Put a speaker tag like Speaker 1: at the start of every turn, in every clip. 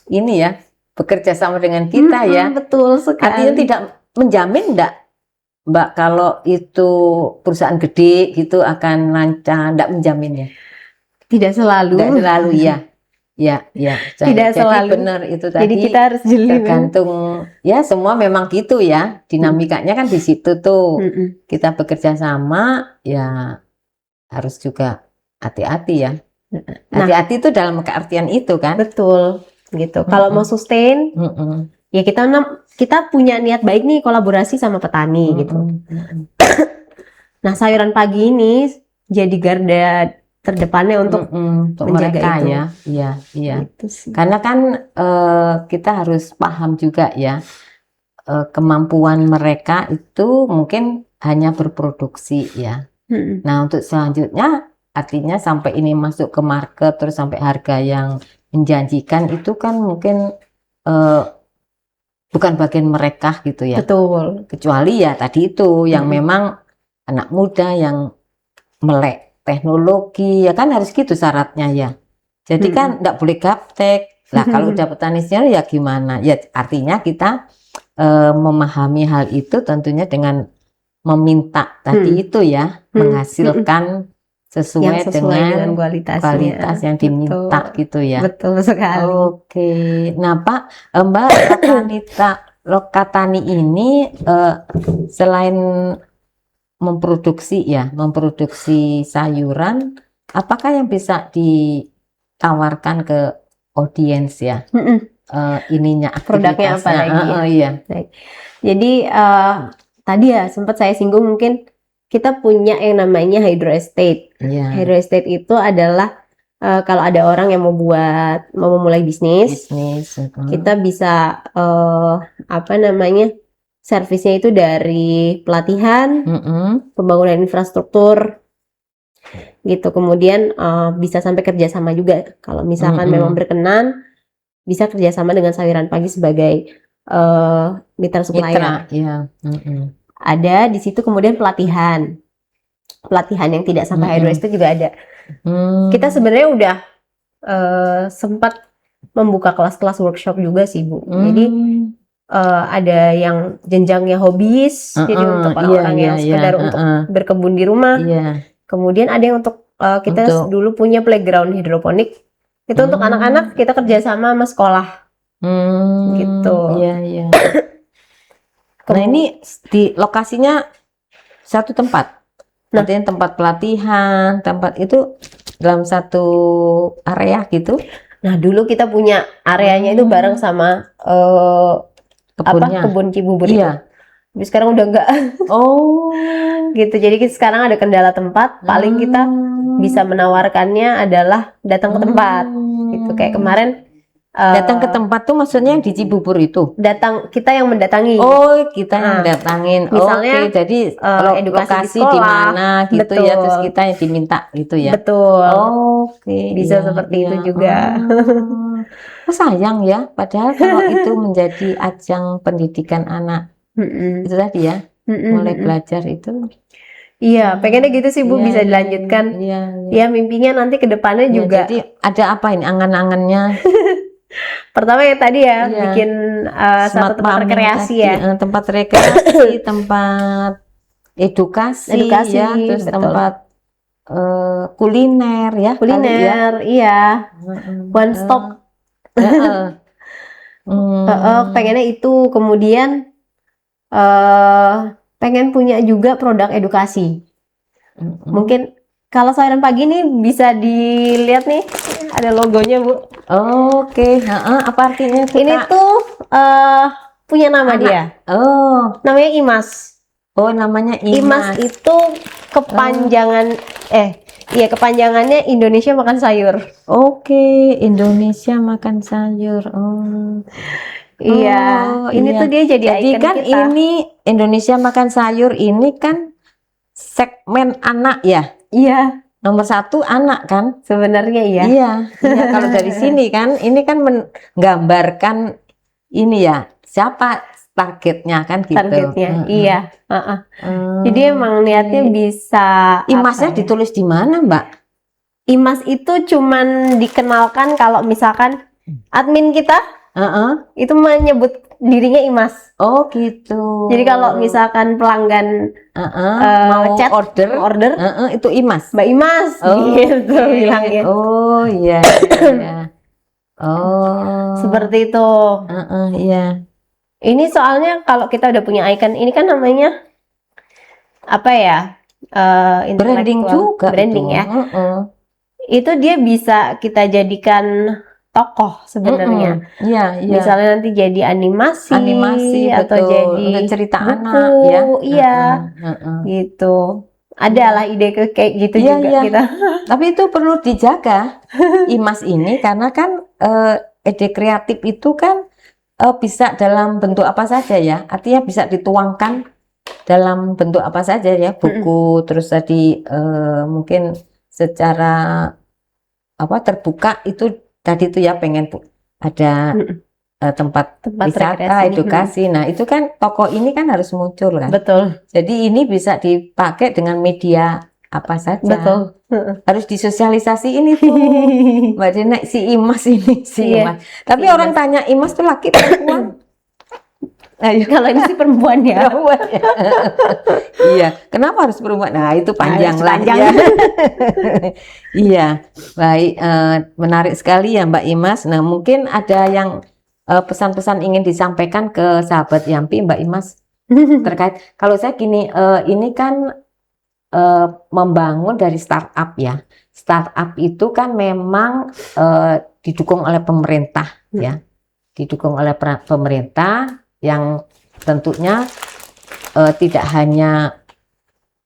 Speaker 1: ini ya bekerja sama dengan kita ya.
Speaker 2: Betul sekali.
Speaker 1: Artinya tidak menjamin enggak Mbak kalau itu perusahaan gede gitu akan lancar, enggak menjamin ya.
Speaker 2: Tidak selalu.
Speaker 1: Enggak selalu ya. Ya.
Speaker 2: Tidak
Speaker 1: Jadi
Speaker 2: selalu.
Speaker 1: benar itu tadi.
Speaker 2: Jadi kita harus jeli.
Speaker 1: Tergantung ya, semua memang gitu ya. Dinamikanya kan di situ tuh. Kita bekerja sama ya harus juga hati-hati ya. Hati-hati itu dalam keartian itu kan.
Speaker 2: Betul gitu. Kalau mau sustain ya kita punya niat baik nih kolaborasi sama petani gitu. Nah, sayuran pagi ini jadi garda terdepannya untuk menjaga
Speaker 1: mereka
Speaker 2: itu.
Speaker 1: Ya. Iya.
Speaker 2: Gitu sih.
Speaker 1: Karena kan kita harus paham juga ya, kemampuan mereka itu mungkin hanya berproduksi ya. Nah, untuk selanjutnya artinya sampai ini masuk ke market terus sampai harga yang menjanjikan itu kan mungkin bukan bagian mereka gitu ya.
Speaker 2: Betul.
Speaker 1: Kecuali ya tadi itu yang memang anak muda yang melek teknologi ya kan, harus gitu syaratnya ya. Jadi kan enggak boleh gaptek. Lah kalau udah petani senior ya gimana? Ya artinya kita memahami hal itu tentunya dengan meminta tadi itu ya, menghasilkan sesuai dengan kualitas yang diminta. Betul. Gitu ya.
Speaker 2: Betul sekali.
Speaker 1: Oke. Nah Pak, Mbak Lokatani ini selain memproduksi sayuran, apakah yang bisa ditawarkan ke audiens ya? Ininya
Speaker 2: produknya apa lagi?
Speaker 1: Iya.
Speaker 2: Jadi tadi ya sempat saya singgung, mungkin kita punya yang namanya hydro estate. Hydro estate itu adalah kalau ada orang yang mau memulai bisnis, kita bisa servisnya itu dari pelatihan, pembangunan infrastruktur, gitu. Kemudian bisa sampai kerjasama juga. Kalau misalkan memang berkenan, bisa kerjasama dengan sayuran pagi sebagai mitra supplier. Ada di situ kemudian pelatihan yang tidak sampai hydro estate juga ada. Kita sebenarnya udah sempat membuka kelas-kelas workshop juga sih Bu. Jadi ada yang jenjangnya hobis, jadi untuk orang-orang yang sekedar untuk berkebun di rumah. Kemudian ada yang untuk kita dulu punya playground hidroponik, itu untuk anak-anak, kita kerjasama sama sekolah. Gitu.
Speaker 1: Iya. Nah ini di lokasinya satu tempat. Artinya tempat pelatihan, tempat itu dalam satu area gitu.
Speaker 2: Nah dulu kita punya areanya itu bareng sama kebun Cibubur itu. Tapi sekarang udah enggak. Gitu. Jadi sekarang ada kendala tempat. Paling kita bisa menawarkannya adalah datang ke tempat. Gitu. Kayak kemarin.
Speaker 1: Datang ke tempat tuh maksudnya yang di Cibubur itu?
Speaker 2: Kita yang mendatangi.
Speaker 1: Kita yang mendatangin.
Speaker 2: Misalnya,
Speaker 1: jadi
Speaker 2: edukasi
Speaker 1: lokasi di mana gitu. Betul. Ya, terus kita yang diminta gitu ya.
Speaker 2: Betul. Bisa seperti itu juga.
Speaker 1: Sayang ya, padahal kalau itu menjadi ajang pendidikan anak. Itu tadi ya, mulai belajar itu.
Speaker 2: Iya, pengennya gitu sih Bu, bisa dilanjutkan. Iya, mimpinya nanti ke depannya juga.
Speaker 1: Jadi ada apa ini angan-angannya?
Speaker 2: Pertama ya tadi ya, bikin satu tempat rekreasi ya.
Speaker 1: Tempat rekreasi, tempat edukasi ya, terus tempat kuliner ya.
Speaker 2: Kuliner, iya. One stop. Pengennya itu, kemudian pengen punya juga produk edukasi. Mungkin kalau sayuran pagi nih bisa dilihat nih, ada logonya Bu.
Speaker 1: Apa artinya itu?
Speaker 2: Ini tuh punya nama dia. Namanya IMAS.
Speaker 1: Namanya IMAS.
Speaker 2: IMAS itu kepanjangan kepanjangannya Indonesia Makan Sayur.
Speaker 1: Indonesia Makan Sayur.
Speaker 2: Iya, ini tuh dia jadi icon
Speaker 1: kan
Speaker 2: kita.
Speaker 1: Ini Indonesia Makan Sayur ini kan segmen anak ya.
Speaker 2: Iya.
Speaker 1: Nomor 1 anak kan?
Speaker 2: Sebenarnya iya.
Speaker 1: Iya. Kalau dari sini kan, ini kan menggambarkan ini ya, siapa targetnya kan gitu.
Speaker 2: Targetnya, iya. Jadi emang niatnya bisa.
Speaker 1: IMAS-nya ditulis di mana Mbak?
Speaker 2: IMAS itu cuman dikenalkan kalau misalkan admin kita itu menyebut dirinya Imas.
Speaker 1: Oh gitu.
Speaker 2: Jadi kalau misalkan pelanggan
Speaker 1: mau
Speaker 2: chat order
Speaker 1: itu Imas.
Speaker 2: Mbak Imas gitu bilangnya.
Speaker 1: Oh iya. Oh.
Speaker 2: Seperti itu.
Speaker 1: Iya.
Speaker 2: Ini soalnya kalau kita udah punya icon, ini kan namanya apa ya?
Speaker 1: Branding juga.
Speaker 2: Branding
Speaker 1: itu.
Speaker 2: ya. Itu dia bisa kita jadikan tokoh sebenarnya.
Speaker 1: Iya.
Speaker 2: Misalnya nanti jadi animasi atau
Speaker 1: betul.
Speaker 2: jadi
Speaker 1: untuk cerita
Speaker 2: buku,
Speaker 1: anak ya.
Speaker 2: Iya. Gitu. Ada lah ide kayak gitu juga kita.
Speaker 1: Tapi itu perlu dijaga Imas ini karena kan ide kreatif itu kan bisa dalam bentuk apa saja ya. Artinya bisa dituangkan dalam bentuk apa saja ya, buku terus tadi mungkin secara terbuka itu tadi itu ya pengen ada tempat wisata, edukasi. Nah, itu kan tokoh ini kan harus muncul kan.
Speaker 2: Betul.
Speaker 1: Jadi ini bisa dipakai dengan media apa saja.
Speaker 2: Betul.
Speaker 1: Harus disosialisasi ini tuh. Mbak Dina si Imas ini Imas. Tapi orang tanya Imas tuh laki perempuan?
Speaker 2: Ayo. Kalau ini sih perempuan ya.
Speaker 1: Iya. Kenapa harus perempuan? Nah, itu panjang lah ya. Iya. Baik, menarik sekali ya Mbak Imas. Nah, mungkin ada yang pesan-pesan ingin disampaikan ke sahabat Yampi, Mbak Imas, terkait kalau saya gini, ini kan membangun dari startup ya. Startup itu kan memang didukung oleh pemerintah ya, didukung oleh pemerintah yang tentunya tidak hanya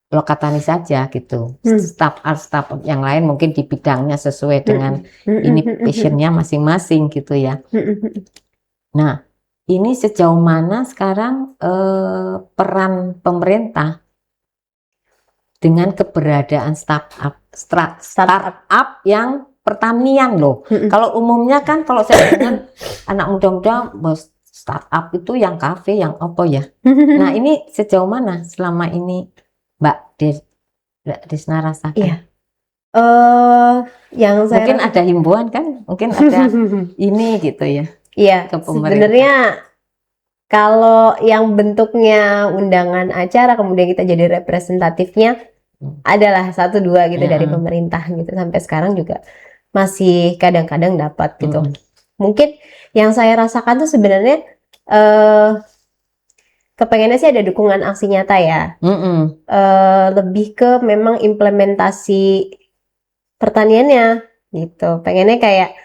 Speaker 1: Lokatani saja gitu. Startup yang lain mungkin di bidangnya sesuai dengan ini passionnya masing-masing gitu ya. Nah, ini sejauh mana sekarang peran pemerintah dengan keberadaan startup yang pertanian loh. Kalau umumnya kan kalau saya dengar anak muda-muda startup itu yang kafe, yang apa ya. Nah, ini sejauh mana selama ini Mbak Desna rasakan?
Speaker 2: Iya. Yang saya
Speaker 1: mungkin ada himbauan kan, mungkin ada ini gitu ya.
Speaker 2: Iya, sebenarnya kalau yang bentuknya undangan acara kemudian kita jadi representatifnya adalah 1-2 gitu dari pemerintah gitu, sampai sekarang juga masih kadang-kadang dapat gitu. Mungkin yang saya rasakan tuh sebenarnya kepengennya sih ada dukungan aksi nyata ya. Lebih ke memang implementasi pertaniannya gitu. Pengennya kayak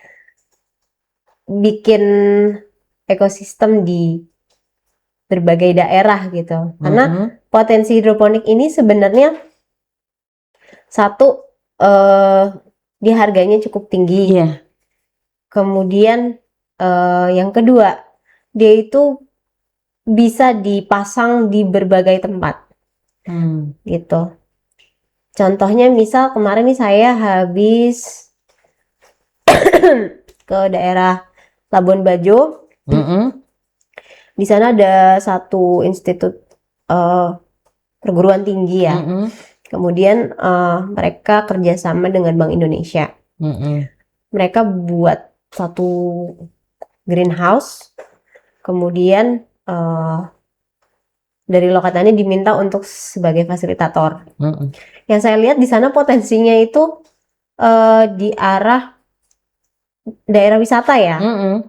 Speaker 2: bikin ekosistem di berbagai daerah gitu. Karena potensi hidroponik ini sebenarnya satu dia harganya cukup tinggi. Kemudian yang kedua, dia itu bisa dipasang di berbagai tempat. Gitu. Contohnya misal kemarin nih saya habis ke daerah Labuan Bajo. Di sana ada satu institut perguruan tinggi ya. Kemudian mereka kerjasama dengan Bank Indonesia. Mereka buat satu greenhouse. Kemudian dari Lokatani diminta untuk sebagai fasilitator. Yang saya lihat di sana potensinya itu di arah daerah wisata ya,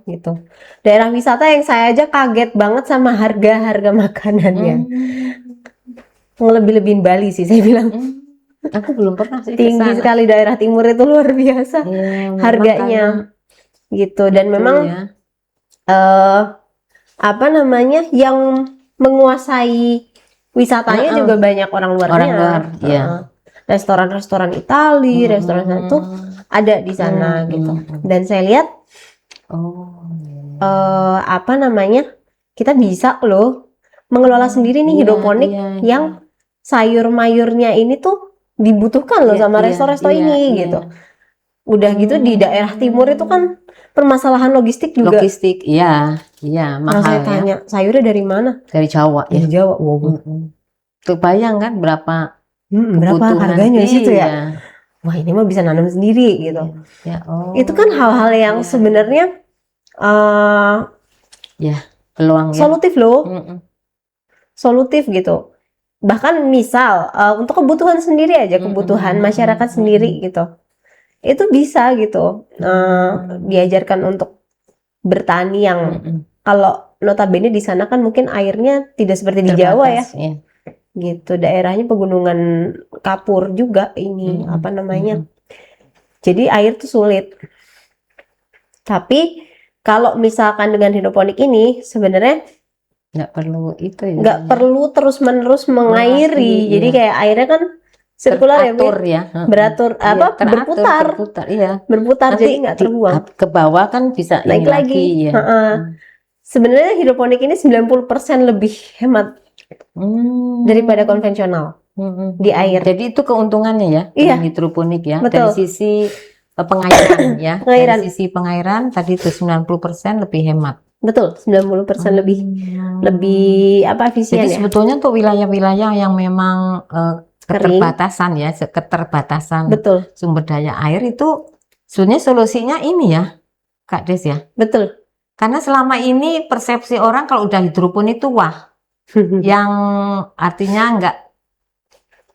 Speaker 2: gitu. Daerah wisata yang saya aja kaget banget sama harga-harga makanannya. Lebih-lebihin Bali sih saya bilang.
Speaker 1: Aku belum pernah sih
Speaker 2: tinggi
Speaker 1: kesana.
Speaker 2: Sekali daerah timur itu luar biasa harganya, gitu. Dan memang apa namanya yang menguasai wisatanya juga banyak orang luar. Restoran-restoran Itali, restoran itu ada di sana gitu. Dan saya lihat apa namanya kita bisa loh mengelola sendiri nih hidroponik yang sayur mayurnya ini tuh dibutuhkan loh sama resto-resto ini gitu. Udah gitu di daerah timur itu kan permasalahan logistik juga.
Speaker 1: Iya, mahal.
Speaker 2: Saya tanya, sayurnya dari mana?
Speaker 1: Dari Jawa ya.
Speaker 2: Dari Jawa.
Speaker 1: Tuh bayang kan berapa
Speaker 2: harganya di situ ya. Wah, ini mah bisa nanam sendiri gitu. Itu kan hal-hal yang sebenarnya eh,
Speaker 1: Peluang ya.
Speaker 2: solutif loh,
Speaker 1: Mm-mm.
Speaker 2: solutif gitu. Bahkan misal untuk kebutuhan sendiri aja, kebutuhan masyarakat sendiri gitu, itu bisa gitu diajarkan untuk bertani yang kalau notabene di sana kan mungkin airnya tidak seperti di Jawa ya,
Speaker 1: Terbatas, ya.
Speaker 2: gitu. Daerahnya pegunungan kapur juga ini apa namanya. Jadi air tuh sulit. Tapi kalau misalkan dengan hidroponik ini sebenarnya
Speaker 1: Nggak perlu itu ya.
Speaker 2: nggak perlu terus-menerus mengairi.
Speaker 1: Mengairi,
Speaker 2: Jadi
Speaker 1: iya.
Speaker 2: kayak airnya kan sirkular ya, Bu,
Speaker 1: Teratur ya.
Speaker 2: beratur
Speaker 1: Iya,
Speaker 2: apa
Speaker 1: teratur,
Speaker 2: berputar,
Speaker 1: iya.
Speaker 2: berputar
Speaker 1: Nanti
Speaker 2: jadi nggak terbuang.
Speaker 1: ke bawah kan bisa
Speaker 2: Naik
Speaker 1: ini
Speaker 2: lagi.
Speaker 1: ya.
Speaker 2: Sebenarnya hidroponik ini 90% lebih hemat daripada konvensional di air.
Speaker 1: Jadi itu keuntungannya ya
Speaker 2: Iya.
Speaker 1: dengan hidroponik ya.
Speaker 2: Betul.
Speaker 1: Dari sisi pengairan ya.
Speaker 2: Pengairan.
Speaker 1: Dari sisi pengairan tadi itu 90% lebih hemat.
Speaker 2: Betul, 90% lebih apa efisien
Speaker 1: Jadi
Speaker 2: ya.
Speaker 1: sebetulnya untuk wilayah-wilayah yang memang keterbatasan ya, keterbatasan
Speaker 2: Betul.
Speaker 1: sumber daya air itu sebenarnya solusinya ini ya, Kak Des ya.
Speaker 2: Betul.
Speaker 1: Karena selama ini persepsi orang kalau udah hidroponik itu wah, yang artinya nggak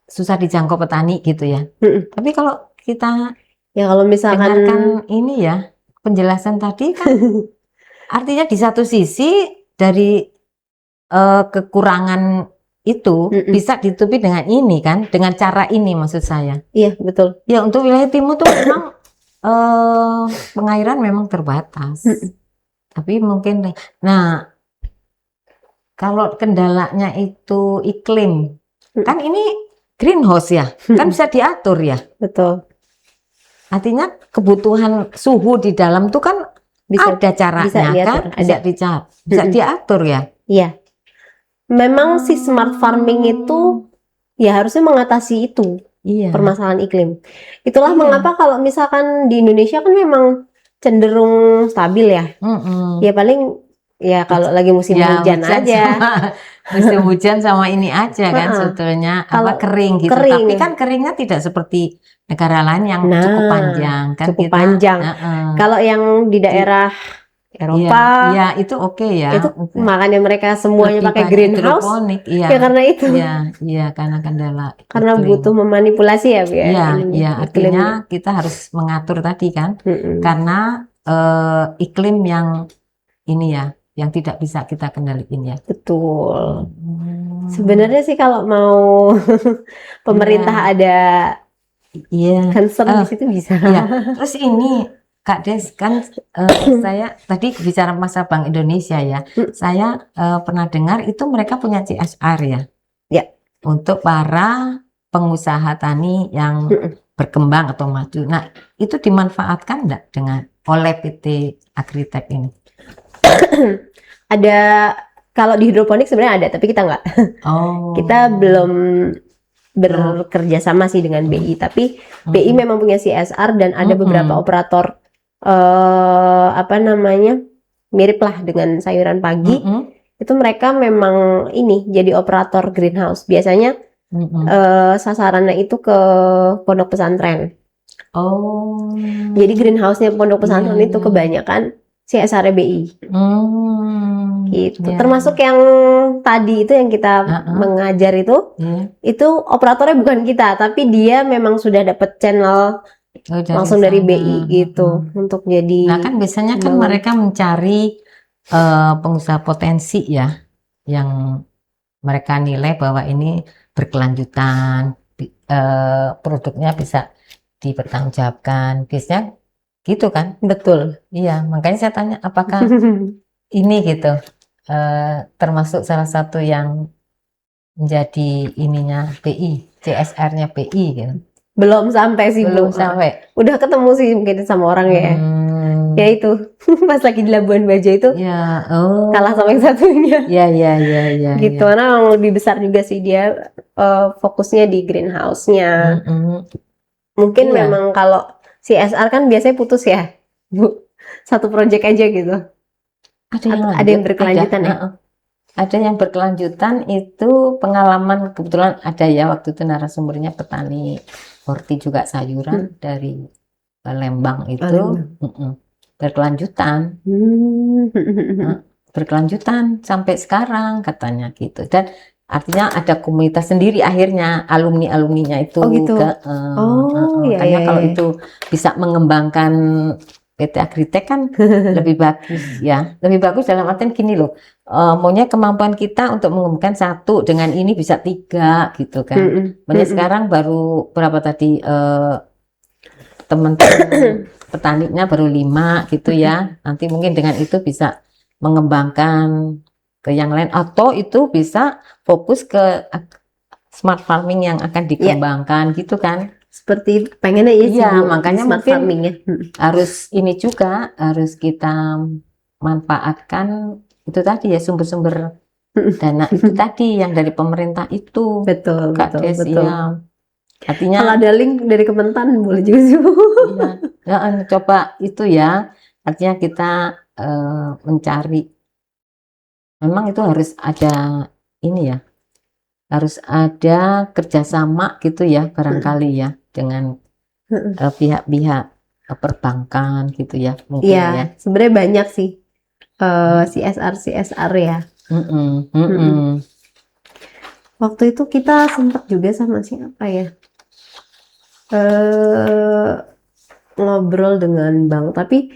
Speaker 1: susah dijangkau petani gitu ya. Tapi kalau kita
Speaker 2: ya kalau misalkan
Speaker 1: dengarkan ini ya penjelasan tadi kan artinya di satu sisi dari kekurangan itu bisa ditutupi dengan ini kan, dengan cara ini maksud saya.
Speaker 2: Iya betul.
Speaker 1: Ya untuk wilayah timur tuh memang pengairan memang terbatas. Tapi mungkin, nah kalau kendalanya itu iklim, kan ini greenhouse ya, kan bisa diatur ya.
Speaker 2: Betul.
Speaker 1: Artinya kebutuhan suhu di dalam tuh kan bisa, ada caranya bisa diatur ya.
Speaker 2: Iya. Memang si smart farming itu ya harusnya mengatasi itu permasalahan iklim. Itulah mengapa kalau misalkan di Indonesia kan memang cenderung stabil ya. Ya paling ya kalau lagi musim hujan aja.
Speaker 1: Musim hujan sama ini aja kan sebetulnya apa kering gitu. Tapi kan keringnya tidak seperti negara lain yang cukup panjang kan.
Speaker 2: Cukup panjang. Kalau yang di daerah Eropa,
Speaker 1: ya itu oke ya.
Speaker 2: Itu makanya mereka semuanya pakai greenhouse. Ya karena itu.
Speaker 1: Iya karena kendala.
Speaker 2: Karena butuh memanipulasi ya, Bu ya.
Speaker 1: Iya artinya kita harus mengatur tadi kan. Karena iklim yang ini ya, yang tidak bisa kita kendaliin ya.
Speaker 2: Betul. Sebenarnya sih kalau mau pemerintah ada concern di situ bisa.
Speaker 1: Terus ini Kak Des kan saya tadi bicara masa Bank Indonesia ya. Saya pernah dengar itu mereka punya CSR ya.
Speaker 2: Ya.
Speaker 1: Untuk para pengusaha tani yang berkembang atau maju. Nah, itu dimanfaatkan enggak oleh PT Agritech ini?
Speaker 2: Ada, kalau di hidroponik sebenarnya ada, tapi kita enggak. Kita belum bekerja sama sih dengan BI, tapi BI memang punya CSR dan ada beberapa operator apa namanya mirip lah dengan sayuran pagi. Itu mereka memang ini jadi operator greenhouse. Biasanya sasarannya itu ke pondok pesantren. Jadi greenhouse-nya pondok pesantren itu kebanyakan CSR BI. Gitu. Termasuk yang tadi itu yang kita mengajar itu operatornya bukan kita, tapi dia memang sudah dapat channel langsung dari BI gitu untuk jadi.
Speaker 1: Nah kan biasanya kan mereka mencari pengusaha potensi ya, yang mereka nilai bahwa ini berkelanjutan, produknya bisa dipertanggungjawabkan, biasanya gitu kan?
Speaker 2: Betul.
Speaker 1: Iya, makanya saya tanya apakah ini gitu termasuk salah satu yang menjadi ininya BI, CSR-nya BI gitu.
Speaker 2: Belum sampai sih,
Speaker 1: belum
Speaker 2: Bu.
Speaker 1: Sampai.
Speaker 2: Udah ketemu sih mungkin sama orang ya. Ya itu pas lagi di Labuan Bajo itu kalah sama yang satunya.
Speaker 1: Iya.
Speaker 2: Gitu, karena lebih besar juga sih dia fokusnya di greenhouse-nya. Mungkin memang kalau CSR kan biasanya putus ya, Bu. Satu project aja gitu. Ada yang berkelanjutan ya?
Speaker 1: Ada yang berkelanjutan itu pengalaman kebetulan ada ya waktu itu narasumbernya petani horti juga sayuran dari Lembang itu. berkelanjutan. Berkelanjutan sampai sekarang katanya gitu. Dan artinya ada komunitas sendiri akhirnya alumni-alumninya itu.
Speaker 2: Oh gitu. Iya,
Speaker 1: Makanya
Speaker 2: iya,
Speaker 1: kalau
Speaker 2: iya.
Speaker 1: itu bisa mengembangkan PT Agritech kan lebih bagus ya. Lebih bagus dalam artian gini loh. Maunya kemampuan kita untuk mengembangkan satu dengan ini bisa 3 gitu kan. Makanya sekarang baru berapa tadi teman-teman petaninya baru 5 gitu ya. Nanti mungkin dengan itu bisa mengembangkan ke yang lain atau itu bisa fokus ke smart farming yang akan dikembangkan gitu kan.
Speaker 2: Seperti pengennya ya sih
Speaker 1: Iya,
Speaker 2: Bu,
Speaker 1: makanya
Speaker 2: di smart
Speaker 1: mungkin
Speaker 2: farming ya.
Speaker 1: harus ini juga harus kita manfaatkan itu tadi ya sumber-sumber dana itu tadi yang dari pemerintah itu.
Speaker 2: Betul,
Speaker 1: Kak
Speaker 2: betul,
Speaker 1: Des,
Speaker 2: betul.
Speaker 1: ya. Artinya
Speaker 2: Kalau ada link dari Kementan boleh juga sih Bu.
Speaker 1: iya, coba itu ya. Artinya kita mencari. Memang itu harus ada ini ya. Harus ada kerjasama gitu ya barangkali ya dengan pihak-pihak perbankan gitu ya mungkin
Speaker 2: Iya,
Speaker 1: ya.
Speaker 2: sebenarnya banyak sih CSR ya. Waktu itu kita sempat juga sama siapa ya ngobrol dengan bank, tapi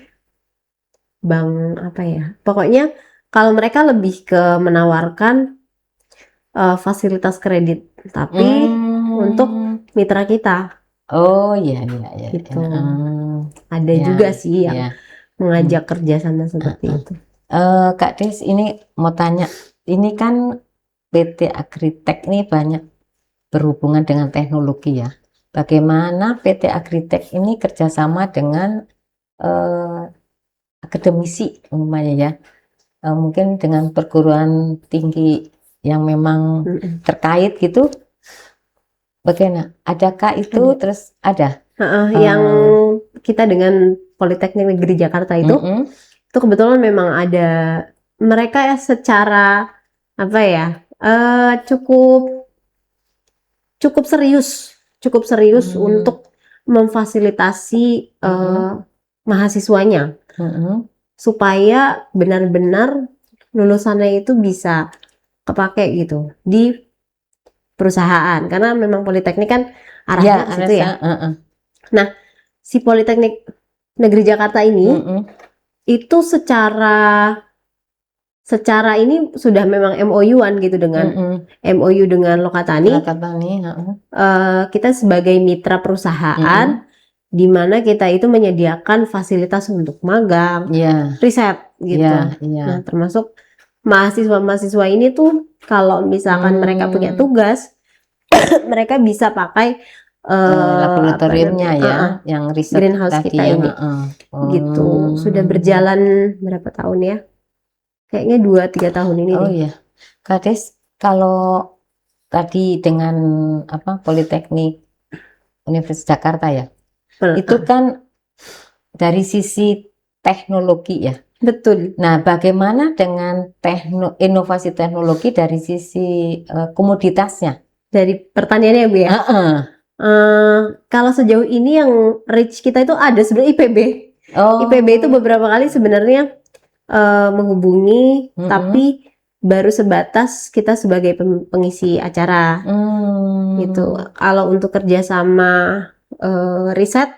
Speaker 2: bank apa ya? Pokoknya kalau mereka lebih ke menawarkan fasilitas kredit, tapi untuk mitra kita.
Speaker 1: Oh iya iya iya.
Speaker 2: Gitu. Ada
Speaker 1: Ya,
Speaker 2: juga sih yang
Speaker 1: ya.
Speaker 2: mengajak kerjasama seperti itu.
Speaker 1: Kak Des, ini mau tanya, ini kan PT Agritech ini banyak berhubungan dengan teknologi ya. Bagaimana PT Agritech ini kerjasama dengan akademisi umpamanya ya, mungkin dengan perguruan tinggi yang memang terkait gitu, bagaimana? Adakah itu terus ada?
Speaker 2: Yang kita dengan Politeknik Negeri Jakarta itu kebetulan memang ada mereka ya secara apa ya cukup serius untuk memfasilitasi mahasiswanya supaya benar-benar lulusannya itu bisa kepake gitu di perusahaan karena memang Politeknik kan arahnya ke situ ya. Nah, si Politeknik Negeri Jakarta ini itu secara ini sudah memang MOU-an gitu dengan MOU dengan Lokatani. Kita sebagai mitra perusahaan di mana kita itu menyediakan fasilitas untuk magang, riset gitu. Nah, termasuk mahasiswa-mahasiswa ini tuh kalau misalkan mereka punya tugas mereka bisa pakai
Speaker 1: laboratoriumnya ya, yang riset
Speaker 2: greenhouse
Speaker 1: tadi
Speaker 2: kita
Speaker 1: ya.
Speaker 2: ini. Gitu. Sudah berjalan berapa tahun ya? Kayaknya 2-3 tahun ini deh.
Speaker 1: Iya. Kak Des, kalau tadi dengan Politeknik Universitas Jakarta ya, itu kan dari sisi teknologi ya.
Speaker 2: Betul.
Speaker 1: Nah, bagaimana dengan inovasi teknologi dari sisi komoditasnya?
Speaker 2: Dari pertaniannya Bu ya? Kalau sejauh ini yang reach kita itu ada sebenarnya IPB. IPB itu beberapa kali sebenarnya menghubungi, tapi baru sebatas kita sebagai pengisi acara gitu. Kalau untuk kerjasama riset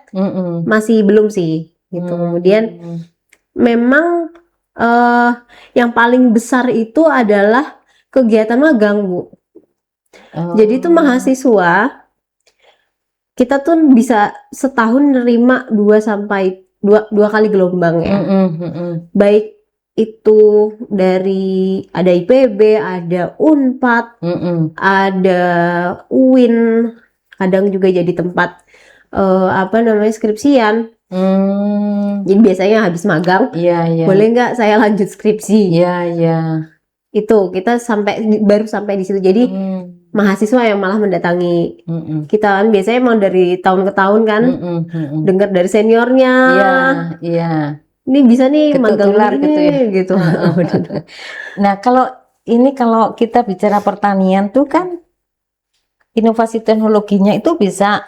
Speaker 2: masih belum sih gitu. Kemudian memang yang paling besar itu adalah kegiatan magang Bu. Jadi itu mahasiswa kita tuh bisa setahun nerima 2 kali gelombang ya. Baik itu dari ada IPB, ada Unpad, ada UIN, kadang juga jadi tempat skripsian. Jadi biasanya habis magang, boleh nggak saya lanjut skripsi? Itu kita baru sampai di situ. Jadi mahasiswa yang malah mendatangi kita kan biasanya emang dari tahun ke tahun kan dengar dari seniornya. Ini bisa nih magang
Speaker 1: gitu ya.
Speaker 2: Gitu.
Speaker 1: Nah, kalau kita bicara pertanian tuh kan inovasi teknologinya itu bisa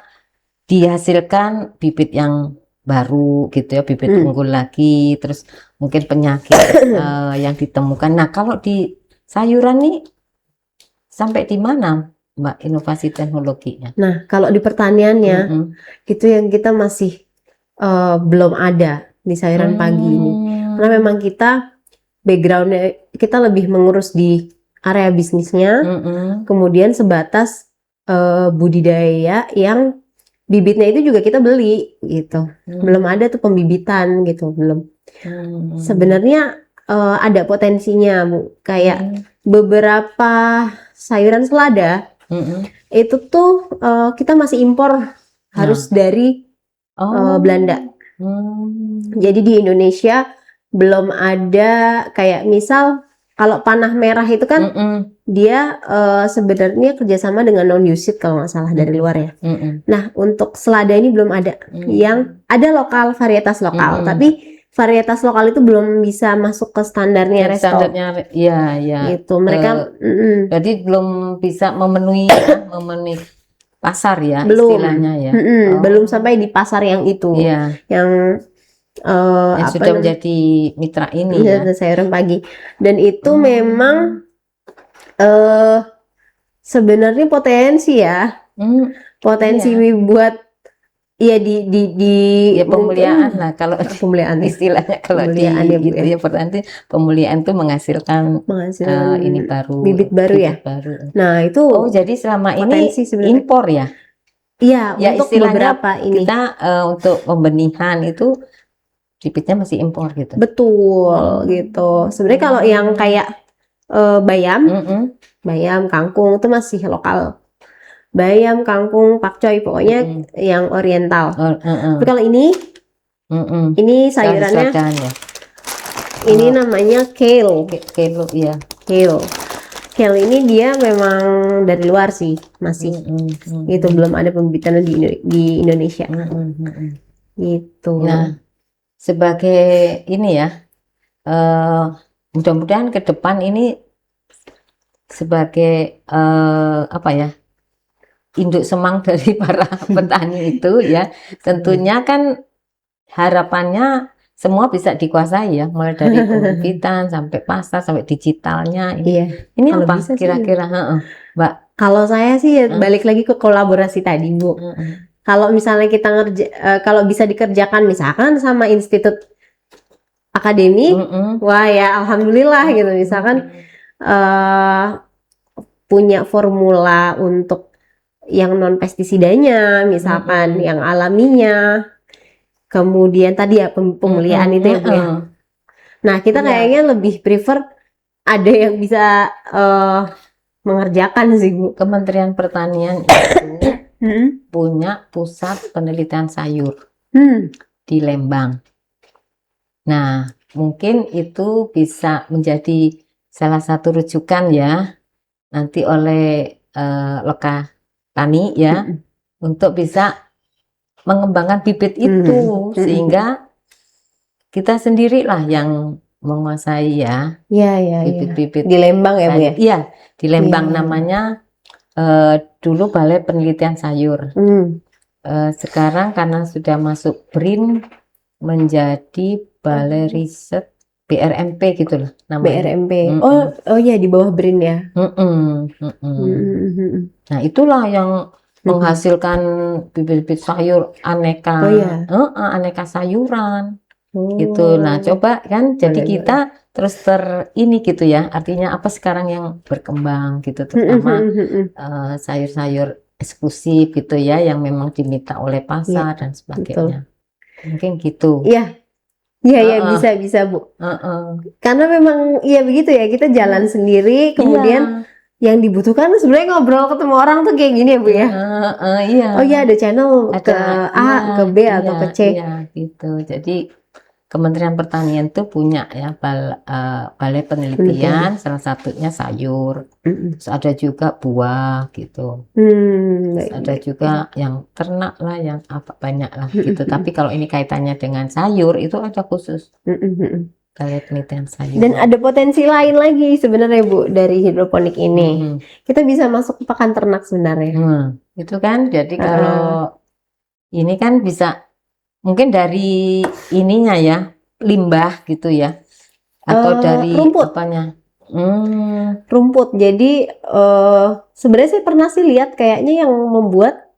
Speaker 1: dihasilkan bibit yang baru gitu ya, bibit
Speaker 2: Hmm.
Speaker 1: unggul lagi, terus mungkin penyakit yang ditemukan. Nah, kalau di sayuran nih sampai di mana Mbak inovasi teknologinya?
Speaker 2: Nah, kalau di pertaniannya
Speaker 1: Mm-mm.
Speaker 2: itu yang kita masih belum ada di sayuran pagi ini. Karena memang kita backgroundnya kita lebih mengurus di area bisnisnya,
Speaker 1: Mm-mm.
Speaker 2: kemudian sebatas budidaya yang bibitnya itu juga kita beli gitu. Belum ada tuh pembibitan gitu, belum. Sebenarnya ada potensinya, Bu. Kayak beberapa sayuran selada
Speaker 1: Mm-mm.
Speaker 2: itu tuh kita masih impor harus dari Belanda. Jadi di Indonesia belum ada kayak misal kalau panah merah itu kan
Speaker 1: Mm-mm.
Speaker 2: dia sebenarnya kerjasama dengan non-USIT kalau nggak salah dari luar ya.
Speaker 1: Mm-mm.
Speaker 2: Nah untuk selada ini belum ada. Yang ada lokal, varietas lokal,
Speaker 1: Mm-mm.
Speaker 2: tapi varietas lokal itu belum bisa masuk ke standarnya resto.
Speaker 1: Standarnya, ya,
Speaker 2: Gitu. Mereka
Speaker 1: jadi belum bisa memenuhi memenuhi pasar ya,
Speaker 2: belum,
Speaker 1: istilahnya ya.
Speaker 2: belum sampai di pasar yang itu,
Speaker 1: Iya,
Speaker 2: yang
Speaker 1: yang
Speaker 2: apa
Speaker 1: sudah
Speaker 2: namanya,
Speaker 1: menjadi mitra ini ya.
Speaker 2: sayuran pagi. Dan itu memang sebenarnya potensi ya, potensi
Speaker 1: Iya.
Speaker 2: buat ya di
Speaker 1: Ya pemuliaan lah kalau
Speaker 2: pemuliaan ya.
Speaker 1: istilahnya, kalau di
Speaker 2: Pemuliaan ya, Bu,
Speaker 1: itu
Speaker 2: ya.
Speaker 1: ya berarti pemuliaan itu menghasilkan ini baru,
Speaker 2: bibit baru ya.
Speaker 1: bibit baru.
Speaker 2: Nah itu
Speaker 1: Oh, jadi selama ini
Speaker 2: potensi sebenarnya.
Speaker 1: impor ya?
Speaker 2: Iya,
Speaker 1: Ya
Speaker 2: untuk
Speaker 1: istilahnya
Speaker 2: beberapa ini.
Speaker 1: kita untuk pembenihan itu bibitnya masih impor gitu.
Speaker 2: Betul gitu. Sebenarnya kalau yang kayak bayam, bayam, kangkung itu masih lokal. Bayam, kangkung, pakcoy, pokoknya yang oriental. Tapi kalau ini sayurannya, ini namanya kale.
Speaker 1: Kale, ya.
Speaker 2: Kale ini dia memang dari luar sih, masih gitu, belum ada pembibitan di Indonesia. Gitu.
Speaker 1: Nah, sebagai ini ya, mudah-mudahan ke depan ini sebagai apa ya, induk semang dari para petani itu ya, tentunya kan harapannya semua bisa dikuasai ya, mulai dari pembibitan sampai pasar sampai digitalnya ini.
Speaker 2: Iya.
Speaker 1: Ini
Speaker 2: Kalau
Speaker 1: apa
Speaker 2: bisa sih,
Speaker 1: kira-kira, Mbak?
Speaker 2: Kalau saya sih balik lagi ke kolaborasi tadi, Bu. Kalau misalnya kita kalau bisa dikerjakan misalkan sama institut akademik, wah ya alhamdulillah gitu. Misalkan punya formula untuk yang non pestisidanya, misalkan yang alaminya, kemudian tadi ya pemulihan itu ya, Bu ya. Nah kita kayaknya lebih prefer ada yang bisa mengerjakan sih, Bu.
Speaker 1: Kementerian Pertanian itu punya pusat penelitian sayur di Lembang. Nah, mungkin itu bisa menjadi salah satu rujukan ya nanti oleh Loka Tani ya, untuk bisa mengembangkan bibit itu sehingga kita sendirilah yang menguasai ya bibit-bibit
Speaker 2: di Lembang ya, Bu ya.
Speaker 1: Iya, di Lembang namanya dulu Balai Penelitian Sayur. Sekarang karena sudah masuk BRIN menjadi Balai Riset BRMP gitu loh namanya.
Speaker 2: BRMP. Oh ya, di bawah BRIN ya.
Speaker 1: Nah, itulah yang menghasilkan bibit-bibit sayur aneka, aneka sayuran gitu. Nah, coba kan jadi kita terus ini gitu ya, artinya apa sekarang yang berkembang gitu, terutama sayur-sayur eksklusif gitu ya, yang memang diminta oleh pasar dan sebagainya. Mungkin gitu.
Speaker 2: Iya, bisa Bu. Karena memang iya begitu ya, kita jalan sendiri, kemudian yang dibutuhkan sebenarnya ngobrol ketemu orang tuh kayak gini ya, Bu ya. Oh iya, ada channel ke A, ke B atau ke C.
Speaker 1: Iya gitu. Jadi Kementerian Pertanian tuh punya ya balai penelitian, salah satunya sayur. Terus ada juga buah gitu. Terus ada juga yang ternak lah, yang apa banyak lah gitu. Tapi kalau ini kaitannya dengan sayur itu ada khusus balai penelitian sayur.
Speaker 2: Dan ada potensi lain lagi sebenarnya, Bu, dari hidroponik ini. Kita bisa masuk ke pakan ternak sebenarnya.
Speaker 1: Itu kan jadi kalau ini kan bisa mungkin dari ininya ya, limbah gitu ya, atau dari
Speaker 2: rumput.
Speaker 1: apanya?
Speaker 2: Rumput. Jadi sebenarnya saya pernah sih lihat kayaknya yang membuat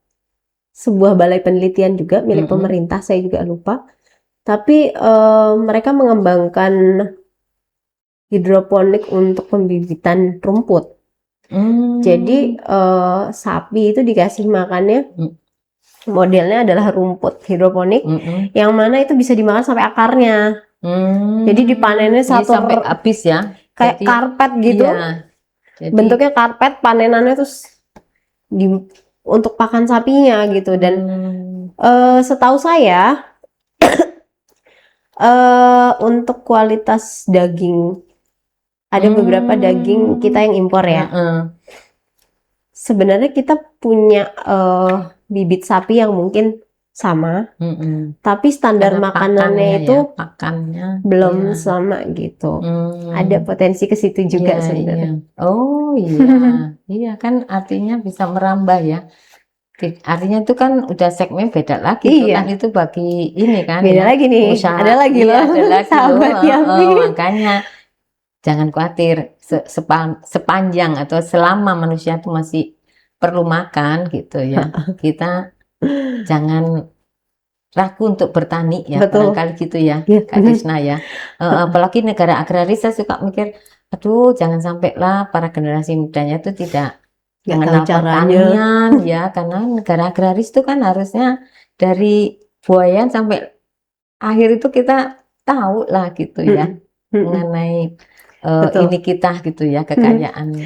Speaker 2: sebuah balai penelitian juga milik pemerintah, saya juga lupa. Tapi mereka mengembangkan hidroponik untuk pembibitan rumput. Jadi sapi itu dikasih makannya modelnya adalah rumput hidroponik, yang mana itu bisa dimakan sampai akarnya. Jadi dipanennya
Speaker 1: Jadi
Speaker 2: satu
Speaker 1: sampai habis ya.
Speaker 2: kayak
Speaker 1: Jadi,
Speaker 2: karpet gitu.
Speaker 1: iya. Jadi,
Speaker 2: bentuknya karpet, panenannya terus untuk pakan sapinya gitu. Dan setahu saya untuk kualitas daging, ada beberapa daging kita yang impor ya. Sebenarnya kita punya bibit sapi yang mungkin sama, tapi standar
Speaker 1: karena
Speaker 2: makanannya
Speaker 1: pakannya
Speaker 2: itu
Speaker 1: ya, pakannya
Speaker 2: belum
Speaker 1: iya.
Speaker 2: sama gitu. Ada potensi ke situ juga
Speaker 1: Iya,
Speaker 2: sebenarnya.
Speaker 1: iya. Oh iya, iya kan artinya bisa merambah ya. Artinya itu kan udah segmen beda lagi tuh
Speaker 2: Iya.
Speaker 1: kan, itu bagi ini kan
Speaker 2: Beda
Speaker 1: ya,
Speaker 2: lagi nih,
Speaker 1: usaha.
Speaker 2: ada lagi
Speaker 1: Iya,
Speaker 2: loh,
Speaker 1: ada lagi
Speaker 2: sahabat
Speaker 1: loh.
Speaker 2: Yami.
Speaker 1: Makanya jangan khawatir, sepanjang atau selama manusia itu masih perlu makan gitu ya, kita jangan ragu untuk bertani ya.
Speaker 2: Betul.
Speaker 1: Barangkali gitu ya,
Speaker 2: Ya,
Speaker 1: Kak Desna ya. Apalagi negara agraris, saya suka mikir, aduh jangan sampai lah para generasi mudanya itu tidak
Speaker 2: nggak
Speaker 1: mengenal
Speaker 2: tahu caranya.
Speaker 1: pertanian ya, karena negara agraris itu kan harusnya dari buayan sampai akhir itu kita tahu lah gitu ya, mengenai
Speaker 2: Betul.
Speaker 1: ini kita gitu ya, kekayaan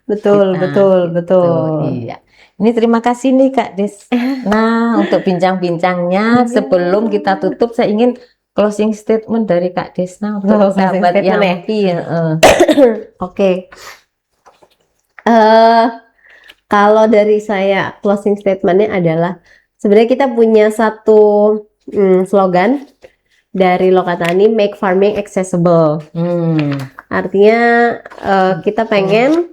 Speaker 2: Betul,
Speaker 1: kita
Speaker 2: betul,
Speaker 1: gitu.
Speaker 2: betul.
Speaker 1: Iya. Ini terima kasih nih Kak Des. Nah, untuk bincang-bincangnya sebelum kita tutup, saya ingin closing statement dari Kak Desna untuk sahabat Yampi.
Speaker 2: Oke. Kalau dari saya closing statementnya adalah sebenarnya kita punya satu slogan dari Lokatani, make farming accessible. Artinya kita pengen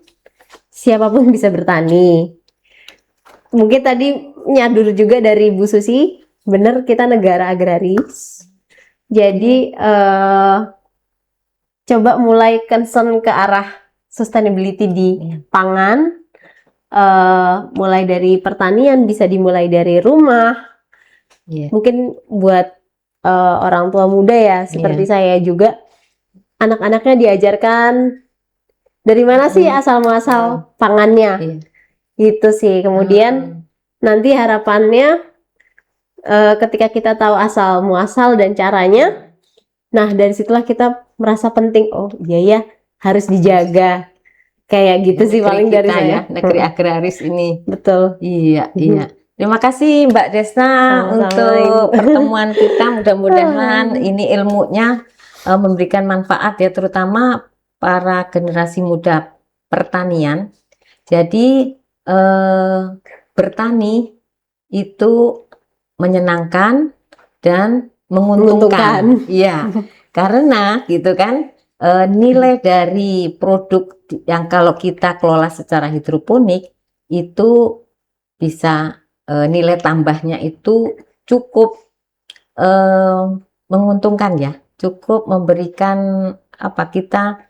Speaker 2: siapapun bisa bertani. Mungkin tadi nyadur juga dari Bu Susi, bener kita negara agraris. Jadi coba mulai concern ke arah sustainability di pangan. Mulai dari pertanian, bisa dimulai dari rumah. Mungkin buat orang tua muda ya seperti saya juga, anak-anaknya diajarkan dari mana sih asal muasal pangannya, gitu sih. Kemudian nanti harapannya ketika kita tahu asal muasal dan caranya, nah dari situlah kita merasa penting, oh iya ya harus dijaga. Kayak gitu sih paling dari saya.
Speaker 1: Ya, negeri agraris ini.
Speaker 2: Betul.
Speaker 1: Iya, iya. Terima kasih Mbak Desna untuk pertemuan kita. Mudah-mudahan ini ilmunya memberikan manfaat ya, terutama para generasi muda pertanian. Jadi bertani itu menyenangkan dan menguntungkan. Iya, karena gitu kan. Nilai dari produk yang kalau kita kelola secara hidroponik itu bisa nilai tambahnya itu cukup menguntungkan ya, cukup memberikan apa kita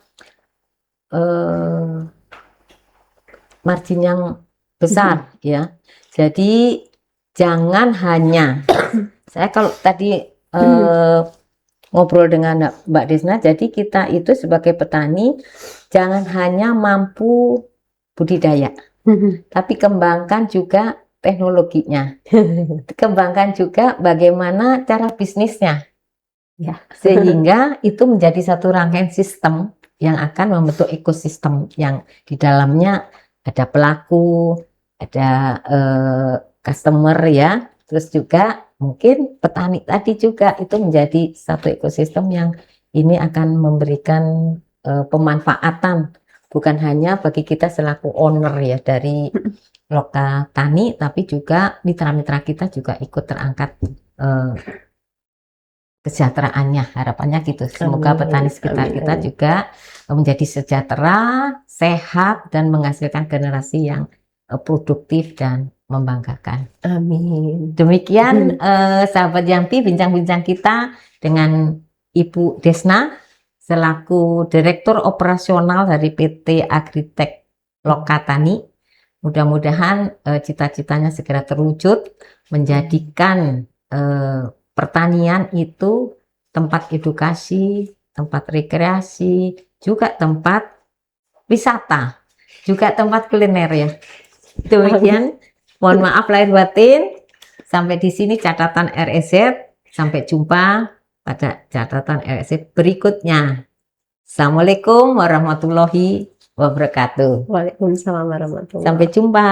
Speaker 1: margin yang besar ya. Jadi jangan hanya saya kalau tadi ngobrol dengan Mbak Desna, jadi kita itu sebagai petani jangan hanya mampu budidaya, tapi kembangkan juga teknologinya, kembangkan juga bagaimana cara bisnisnya, sehingga itu menjadi satu rangkaian sistem yang akan membentuk ekosistem yang di dalamnya ada pelaku, ada customer ya, terus juga mungkin petani tadi juga itu menjadi satu ekosistem yang ini akan memberikan pemanfaatan bukan hanya bagi kita selaku owner ya dari Lokatani, tapi juga mitra-mitra kita juga ikut terangkat kesejahteraannya. Harapannya gitu. Semoga petani sekitar kita juga menjadi sejahtera, sehat dan menghasilkan generasi yang produktif dan membanggakan.
Speaker 2: Amin.
Speaker 1: Demikian sahabat Yampi, bincang-bincang kita dengan Ibu Desna selaku Direktur Operasional dari PT Agritech Lokatani. Mudah-mudahan cita-citanya segera terwujud, menjadikan pertanian itu tempat edukasi, tempat rekreasi, juga tempat wisata, juga tempat kuliner ya. Demikian, mohon maaf lahir batin. Sampai di sini catatan RSZ. Sampai jumpa pada catatan RSZ berikutnya. Assalamualaikum warahmatullahi wabarakatuh.
Speaker 2: Waalaikumsalam warahmatullahi
Speaker 1: Sampai jumpa.